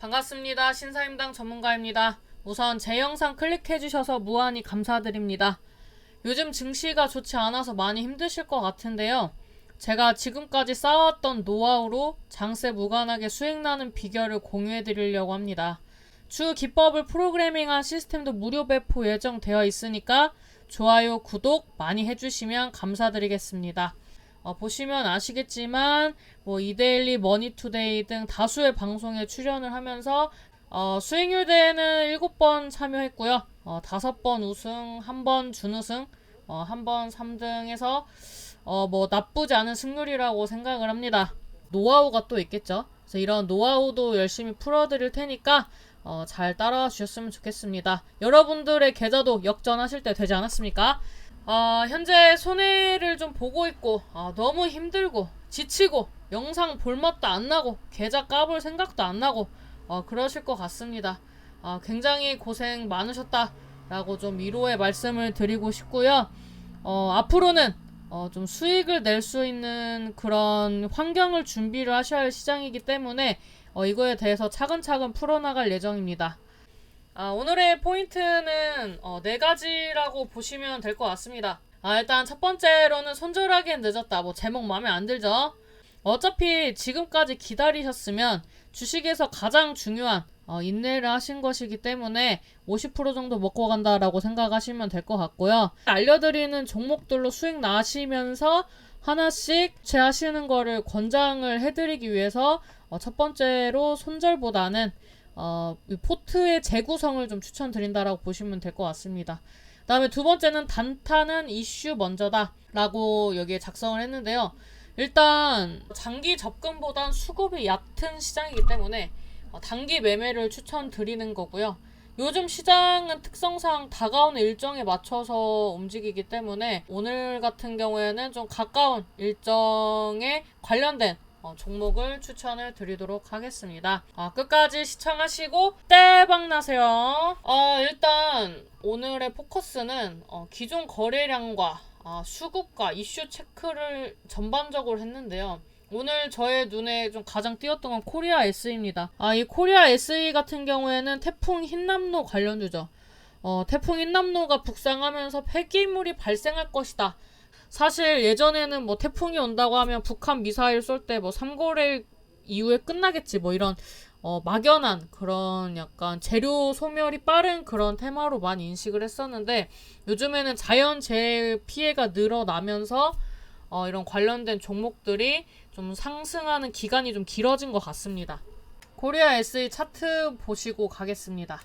반갑습니다. 신사임당 전문가입니다. 우선 제 영상 클릭해주셔서 무한히 감사드립니다. 요즘 증시가 좋지 않아서 많이 힘드실 것 같은데요. 제가 지금까지 쌓아왔던 노하우로 장세 무관하게 수익나는 비결을 공유해드리려고 합니다. 주 기법을 프로그래밍한 시스템도 무료 배포 예정되어 있으니까 좋아요, 구독 많이 해주시면 감사드리겠습니다. 보시면 아시겠지만 이데일리, 머니투데이 등 다수의 방송에 출연을 하면서 수익률 대회는 7번 참여했고요. 5번 우승, 1번 준우승, 1번 3등해서 나쁘지 않은 승률이라고 생각을 합니다. 노하우가 또 있겠죠. 그래서 이런 노하우도 열심히 풀어드릴 테니까 잘 따라와 주셨으면 좋겠습니다. 여러분들의 계좌도 역전하실 때 되지 않았습니까? 현재 손해를 좀 보고 있고 너무 힘들고 지치고 영상 볼맛도 안 나고 계좌 까볼 생각도 안 나고 그러실 것 같습니다. 굉장히 고생 많으셨다 라고 좀 위로의 말씀을 드리고 싶고요. 앞으로는 좀 수익을 낼 수 있는 그런 환경을 준비를 하셔야 할 시장이기 때문에 이거에 대해서 차근차근 풀어나갈 예정입니다. 오늘의 포인트는 4가지라고 보시면 될 것 같습니다. 일단 첫 번째로는 손절하기엔 늦었다. 제목 마음에 안 들죠? 어차피 지금까지 기다리셨으면 주식에서 가장 중요한 인내를 하신 것이기 때문에 50% 정도 먹고 간다라고 생각하시면 될 것 같고요. 알려드리는 종목들로 수익 나시면서 하나씩 채하시는 거를 권장을 해드리기 위해서 첫 번째로 손절보다는 포트의 재구성을 좀 추천드린다라고 보시면 될 것 같습니다. 그 다음에 두 번째는 단타는 이슈 먼저다 라고 여기에 작성을 했는데요. 일단 장기 접근보단 수급이 얕은 시장이기 때문에 단기 매매를 추천드리는 거고요. 요즘 시장은 특성상 다가오는 일정에 맞춰서 움직이기 때문에 오늘 같은 경우에는 좀 가까운 일정에 관련된 종목을 추천을 드리도록 하겠습니다. 끝까지 시청하시고 대박 나세요. 일단 오늘의 포커스는 기존 거래량과 수급과 이슈 체크를 전반적으로 했는데요. 오늘 저의 눈에 좀 가장 띄었던 건 코리아 SE입니다. 이 코리아 SE 같은 경우에는 태풍 흰남노 관련주죠. 태풍 흰남노가 북상하면서 폐기물이 발생할 것이다. 사실 예전에는 태풍이 온다고 하면 북한 미사일 쏠 때 삼거래 이후에 끝나겠지 이런 막연한 그런 약간 재료 소멸이 빠른 그런 테마로 많이 인식을 했었는데 요즘에는 자연재해 피해가 늘어나면서 이런 관련된 종목들이 좀 상승하는 기간이 좀 길어진 것 같습니다. 코리아 SE 차트 보시고 가겠습니다.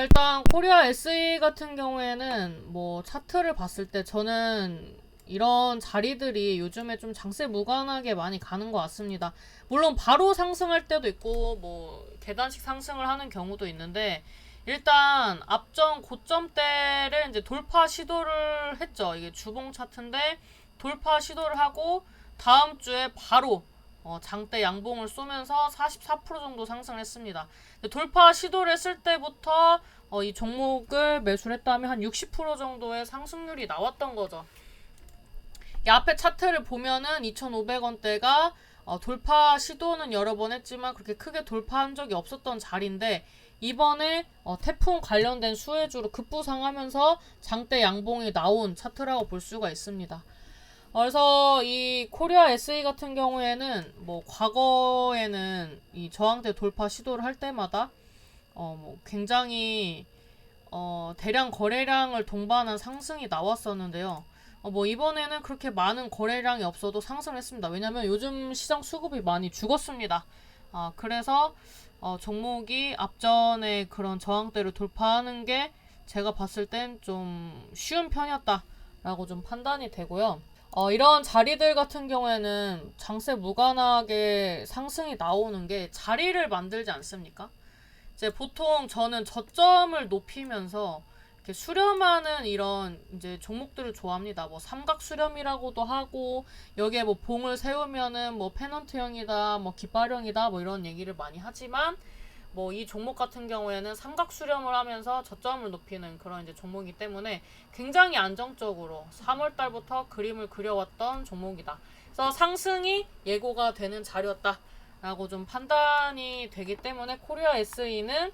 일단 코리아 SE 같은 경우에는 차트를 봤을 때 저는 이런 자리들이 요즘에 좀 장세 무관하게 많이 가는 것 같습니다. 물론 바로 상승할 때도 있고 계단식 상승을 하는 경우도 있는데 일단 앞전 고점대를 이제 돌파 시도를 했죠. 이게 주봉 차트인데 돌파 시도를 하고 다음 주에 바로 장대 양봉을 쏘면서 44% 정도 상승을 했습니다. 돌파 시도를 했을 때부터 이 종목을 매수를 했다면 한 60% 정도의 상승률이 나왔던 거죠. 이 앞에 차트를 보면은 2,500원대가 돌파 시도는 여러 번 했지만 그렇게 크게 돌파한 적이 없었던 자리인데 이번에 태풍 관련된 수혜주로 급부상하면서 장대 양봉이 나온 차트라고 볼 수가 있습니다. 그래서 이 코리아 SE 같은 경우에는 과거에는 이 저항대 돌파 시도를 할 때마다 굉장히 대량 거래량을 동반한 상승이 나왔었는데요. 이번에는 그렇게 많은 거래량이 없어도 상승했습니다. 왜냐면 요즘 시장 수급이 많이 죽었습니다. 그래서 종목이 앞전에 그런 저항대를 돌파하는 게 제가 봤을 땐 좀 쉬운 편이었다라고 좀 판단이 되고요. 이런 자리들 같은 경우에는 장세 무관하게 상승이 나오는 게 자리를 만들지 않습니까? 이제 보통 저는 저점을 높이면서 이렇게 수렴하는 이런 이제 종목들을 좋아합니다. 삼각 수렴이라고도 하고 여기에 봉을 세우면은 페넌트형이다, 깃발형이다 이런 얘기를 많이 하지만 이 종목 같은 경우에는 삼각 수렴을 하면서 저점을 높이는 그런 이제 종목이기 때문에 굉장히 안정적으로 3월 달부터 그림을 그려왔던 종목이다. 그래서 상승이 예고가 되는 자리였다. 라고 좀 판단이 되기 때문에 코리아 SE는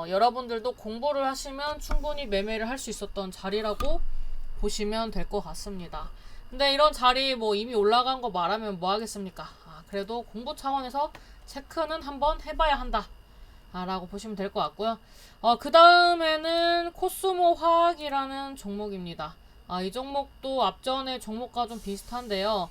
여러분들도 공부를 하시면 충분히 매매를 할 수 있었던 자리라고 보시면 될 것 같습니다. 근데 이런 자리 뭐 이미 올라간 거 말하면 뭐 하겠습니까? 그래도 공부 차원에서 체크는 한번 해봐야 한다 라고 보시면 될 것 같고요. 그 다음에는 코스모 화학이라는 종목입니다. 이 종목도 앞전의 종목과 좀 비슷한데요.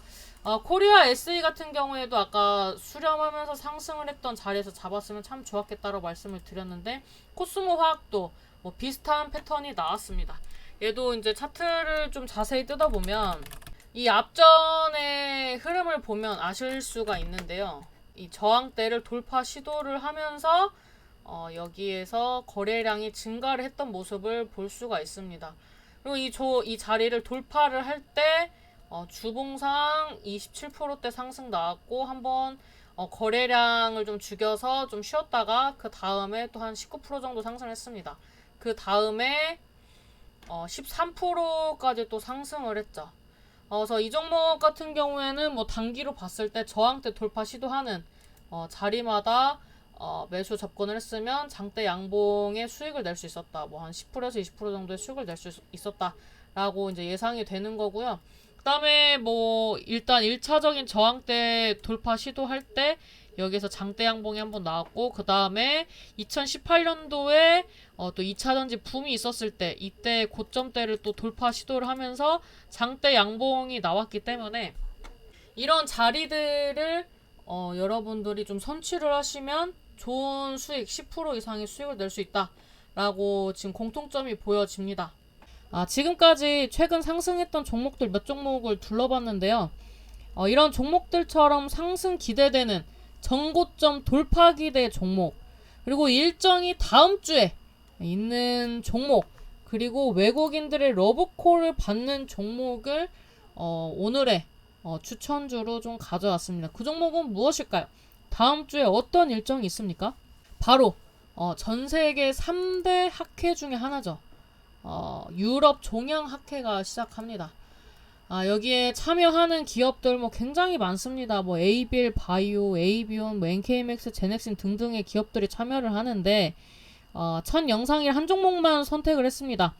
코리아 SE 같은 경우에도 아까 수렴하면서 상승을 했던 자리에서 잡았으면 참 좋았겠다라고 말씀을 드렸는데, 코스모 화학도 뭐 비슷한 패턴이 나왔습니다. 얘도 이제 차트를 좀 자세히 뜯어보면 이 앞전의 흐름을 보면 아실 수가 있는데요. 이 저항대를 돌파 시도를 하면서 여기에서 거래량이 증가를 했던 모습을 볼 수가 있습니다. 그리고 이 자리를 돌파를 할 때 주봉상 27%대 상승 나왔고, 한번 거래량을 좀 죽여서 좀 쉬었다가 그 다음에 또 한 19% 정도 상승했습니다. 그 다음에 13%까지 또 상승을 했죠. 그래서 이 종목 같은 경우에는 뭐 단기로 봤을 때 저항대 돌파 시도하는 자리마다 매수 접근을 했으면 장대 양봉의 수익을 낼 수 있었다. 뭐 한 10%에서 20% 정도의 수익을 낼 수 있었다라고 이제 예상이 되는 거고요. 그 다음에 뭐 일단 1차적인 저항대 돌파 시도할 때 여기서 장대 양봉이 한번 나왔고, 그 다음에 2018년도에 또 2차전지 붐이 있었을 때 이때 고점대를 또 돌파 시도를 하면서 장대 양봉이 나왔기 때문에 이런 자리들을 여러분들이 좀 선취를 하시면 좋은 수익 10% 이상의 수익을 낼 수 있다라고 지금 공통점이 보여집니다. 지금까지 최근 상승했던 종목들 몇 종목을 둘러봤는데요. 이런 종목들처럼 상승 기대되는 전고점 돌파 기대 종목, 그리고 일정이 다음 주에 있는 종목, 그리고 외국인들의 러브콜을 받는 종목을 오늘의 추천주로 좀 가져왔습니다. 그 종목은 무엇일까요? 다음 주에 어떤 일정이 있습니까? 바로 전 세계 3대 학회 중에 하나죠. 유럽 종양학회가 시작합니다. 여기에 참여하는 기업들 뭐 굉장히 많습니다. 뭐 에이빌 바이오, 에이비온, 뭐 NKMX, 제넥신 등등의 기업들이 참여를 하는데 첫 영상일 한 종목만 선택을 했습니다.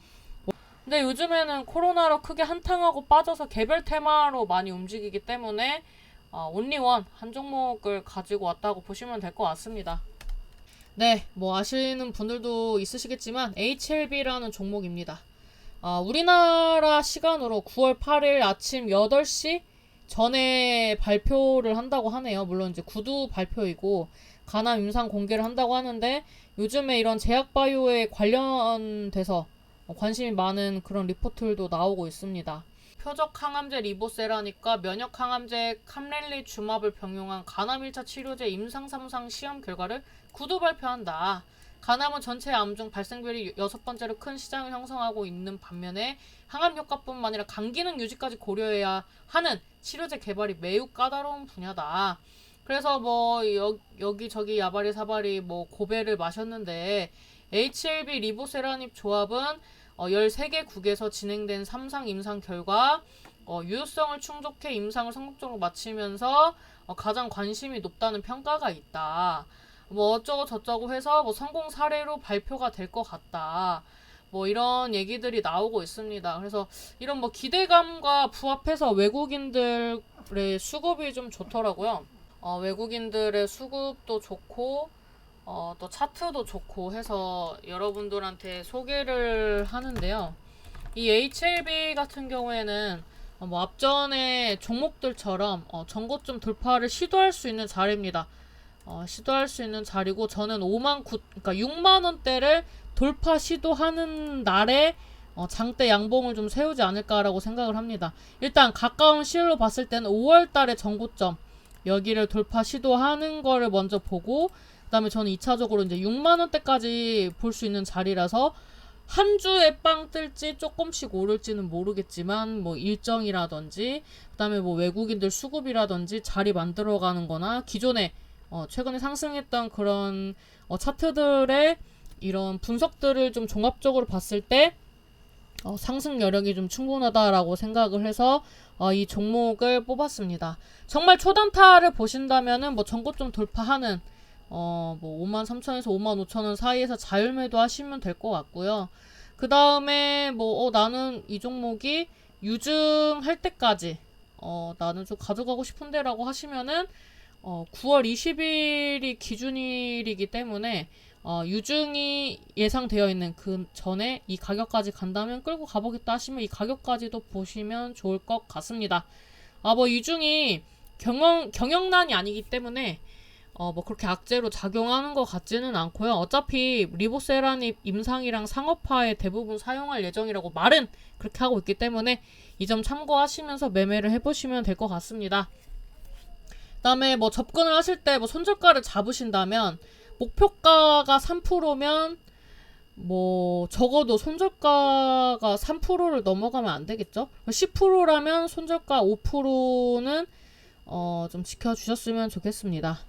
근데 요즘에는 코로나로 크게 한탕하고 빠져서 개별 테마로 많이 움직이기 때문에 온리원 한 종목을 가지고 왔다고 보시면 될 것 같습니다. 네, 뭐 아시는 분들도 있으시겠지만 HLB라는 종목입니다. 우리나라 시간으로 9월 8일 아침 8시 전에 발표를 한다고 하네요. 물론 이제 구두 발표이고 가남 임상 공개를 한다고 하는데, 요즘에 이런 제약바이오에 관련돼서 관심이 많은 그런 리포트들도 나오고 있습니다. 표적 항암제 리보세라니까 면역 항암제 캄렐리주맙을 병용한 가남 1차 치료제 임상 3상 시험 결과를 구두 발표한다. 가남은 전체 암 중 발생률이 6번째로 큰 시장을 형성하고 있는 반면에 항암 효과뿐만 아니라 간 기능 유지까지 고려해야 하는 치료제 개발이 매우 까다로운 분야다. 그래서 뭐 여기저기 야바리 사바리 뭐 고배를 마셨는데, HLB 리보세라닙 조합은 13개국에서 진행된 3상 임상 결과 유효성을 충족해 임상을 성공적으로 마치면서 가장 관심이 높다는 평가가 있다. 뭐 어쩌고 저쩌고 해서 뭐 성공 사례로 발표가 될 것 같다. 뭐 이런 얘기들이 나오고 있습니다. 그래서 이런 뭐 기대감과 부합해서 외국인들의 수급이 좀 좋더라고요. 외국인들의 수급도 좋고 또 차트도 좋고 해서 여러분들한테 소개를 하는데요. 이 HLB 같은 경우에는 뭐 앞전의 종목들처럼 전고점 돌파를 시도할 수 있는 자리입니다. 시도할 수 있는 자리고, 저는 그러니까 6만 원대를 돌파 시도하는 날에 장대 양봉을 좀 세우지 않을까라고 생각을 합니다. 일단 가까운 시일로 봤을 때는 5월 달에 전고점 여기를 돌파 시도하는 거를 먼저 보고, 그 다음에 저는 2차적으로 이제 6만 원대까지 볼 수 있는 자리라서 한 주에 빵 뜰지 조금씩 오를지는 모르겠지만 뭐 일정이라든지 그 다음에 뭐 외국인들 수급이라든지 자리 만들어가는 거나 기존에 최근에 상승했던 그런 차트들의 이런 분석들을 좀 종합적으로 봤을 때 상승 여력이 좀 충분하다라고 생각을 해서 이 종목을 뽑았습니다. 정말 초단타를 보신다면은 뭐 전고점 돌파하는 뭐 53,000원에서 55,000원 사이에서 자율매도 하시면 될 것 같고요. 그 다음에 뭐 나는 이 종목이 유증할 때까지 나는 좀 가져가고 싶은데 라고 하시면은 9월 20일이 기준일이기 때문에 유증이 예상되어 있는 그 전에 이 가격까지 간다면 끌고 가보겠다 하시면 이 가격까지도 보시면 좋을 것 같습니다. 뭐 유증이 경영난이 아니기 때문에 뭐 그렇게 악재로 작용하는 것 같지는 않고요. 어차피 리보세라닙 임상이랑 상업화에 대부분 사용할 예정이라고 말은 그렇게 하고 있기 때문에 이 점 참고하시면서 매매를 해보시면 될 것 같습니다. 그 다음에 뭐 접근을 하실 때 뭐 손절가를 잡으신다면 목표가가 3%면 뭐 적어도 손절가가 3%를 넘어가면 안 되겠죠? 10%라면 손절가 5%는 좀 지켜주셨으면 좋겠습니다.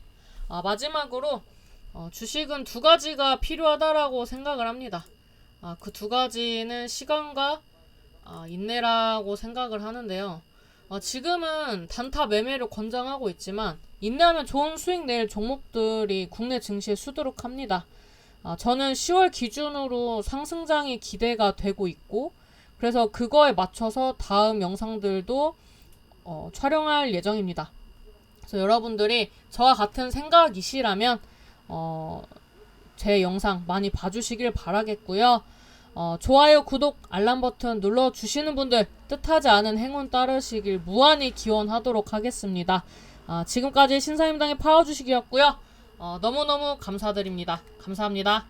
마지막으로 주식은 두 가지가 필요하다라고 생각을 합니다. 그 두 가지는 시간과 인내라고 생각을 하는데요. 지금은 단타 매매를 권장하고 있지만 인내하면 좋은 수익 낼 종목들이 국내 증시에 수두룩합니다. 저는 10월 기준으로 상승장이 기대가 되고 있고 그래서 그거에 맞춰서 다음 영상들도 촬영할 예정입니다. 그래서 여러분들이 저와 같은 생각이시라면 제 영상 많이 봐주시길 바라겠고요. 좋아요, 구독, 알람 버튼 눌러주시는 분들 뜻하지 않은 행운 따르시길 무한히 기원하도록 하겠습니다. 지금까지 신사임당의 파워주식이었고요. 너무너무 감사드립니다. 감사합니다.